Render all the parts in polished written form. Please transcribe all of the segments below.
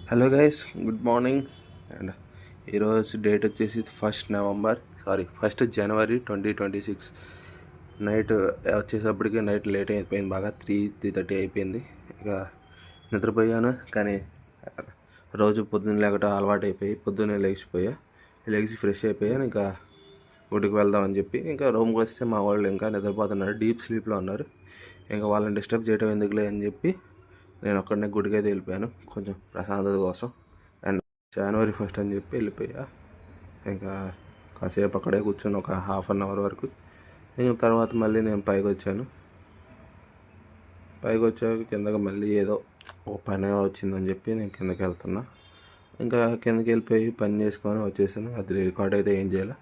Hello guys, good morning. And ఈరోజు date వచ్చేసి first జనవరి 2026. Night వచ్చేటప్పటికి నైట్ లేట్ అయిపోయింది, బాగా 3:30 అయిపోయింది. ఇక నిద్రపోయాను, కానీ రోజు పొద్దున్న లేకట అలవాటు అయిపోయి పొద్దున్నే లెగిసి ఫ్రెష్ అయిపోయాను. ఇంకా గుడికి వెళ్దామని చెప్పి ఇంకా రూమ్కి వస్తే మా వాళ్ళు ఇంకా నిద్రపోతున్నారు, డీప్ స్లీప్లో ఉన్నారు. ఇంకా వాళ్ళని డిస్టర్బ్ చేయడం ఎందుకులే అని చెప్పి నేను ఒక్కడనే గుడికి అయితే వెళ్ళిపోయాను, కొంచెం ప్రశాంతత కోసం. అండ్ జనవరి 1 అని చెప్పి వెళ్ళిపోయా. ఇంకా కాసేపు అక్కడే కూర్చొని ఒక హాఫ్ అన్ అవర్ వరకు. ఇంకా తర్వాత మళ్ళీ నేను పైకి వచ్చాక కిందకి మళ్ళీ ఏదో ఒక పని వచ్చిందని చెప్పి నేను కిందకి వెళ్తున్నా. ఇంకా కిందకి వెళ్ళిపోయి పని చేసుకొని వచ్చేసాను. అది రికార్డ్ అయితే ఏం చేయాలి.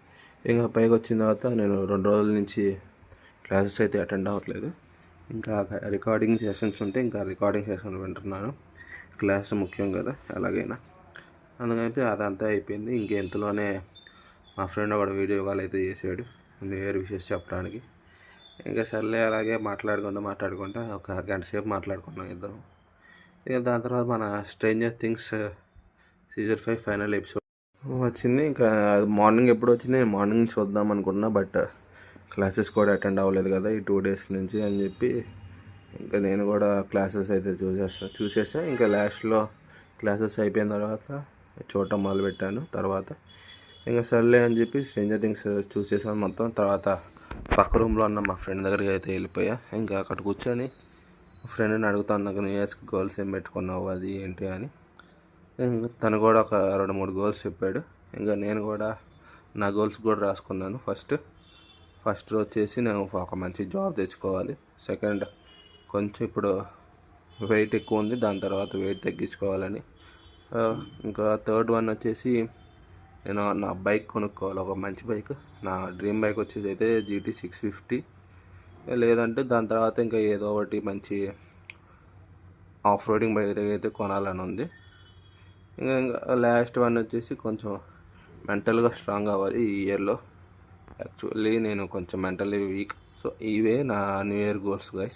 ఇంకా పైకి వచ్చిన తర్వాత నేను 2 రోజుల నుంచి క్లాసెస్ అయితే అటెండ్ అవ్వట్లేదు. ఇంకా రికార్డింగ్ సెషన్స్ ఉంటే ఇంకా రికార్డింగ్ సెషన్ వింటున్నాను. క్లాస్ ముఖ్యం కదా ఎలాగైనా, అందుకని అదంతా అయిపోయింది. ఇంకెంతలోనే మా ఫ్రెండ్ ఒకడు వీడియో కాల్ అయితే చేసాడు న్యూ ఇయర్ విషెస్ చెప్పడానికి. ఇంకా సర్లే అలాగే మాట్లాడుకుంటా ఒక గంట సేపు మాట్లాడుకున్నాం ఇద్దరం. ఇక దాని తర్వాత మన stranger things season 5 final episode వచ్చింది. ఇంకా మార్నింగ్ ఎప్పుడు వచ్చింది, నేను మార్నింగ్ చూద్దాం అనుకున్నా, బట్ క్లాసెస్ కూడా అటెండ్ అవ్వలేదు కదా ఈ 2 days నుంచి అని చెప్పి ఇంకా నేను కూడా క్లాసెస్ అయితే చూసేసా. ఇంకా లాస్ట్లో క్లాసెస్ అయిపోయిన తర్వాత చూడటం మొదలుపెట్టాను. తర్వాత ఇంకా సర్లే అని చెప్పి స్ట్రేంజర్ థింగ్స్ చూసేసాను మొత్తం. తర్వాత పక్క రూమ్లో ఉన్న మా ఫ్రెండ్ దగ్గరికి అయితే వెళ్ళిపోయా. ఇంకా అక్కడ కూర్చొని ఫ్రెండ్ని అడుగుతాను, నాకు న్యూ ఇయర్స్కి గోల్స్ ఏం పెట్టుకున్నావు అది ఏంటి అని. తను కూడా ఒక 2-3 గోల్స్ చెప్పాడు. ఇంకా నేను కూడా నా గోల్స్ కూడా రాసుకున్నాను. ఫస్ట్ వచ్చేసి నేను ఒక మంచి జాబ్ తెచ్చుకోవాలి. సెకండ్, కొంచెం ఇప్పుడు వెయిట్ ఎక్కువ ఉంది, దాని తర్వాత వెయిట్ తగ్గించుకోవాలని. ఇంకా థర్డ్ వన్ వచ్చేసి నేను నా బైక్ కొనుక్కోవాలి, ఒక మంచి బైక్. నా డ్రీమ్ బైక్ వచ్చేసి అయితే GT 650, లేదంటే దాని తర్వాత ఇంకా ఏదో ఒకటి మంచి ఆఫ్ రోడింగ్ బైక్ అయితే కొనాలని ఉంది. ఇంకా లాస్ట్ వన్ వచ్చేసి కొంచెం మెంటల్గా స్ట్రాంగ్ అవ్వాలి ఈ ఇయర్లో. యాక్చువల్లీ నేను కొంచెం మెంటల్లీ వీక్. సో ఇవే నా న్యూ ఇయర్ గోల్స్ గైస్.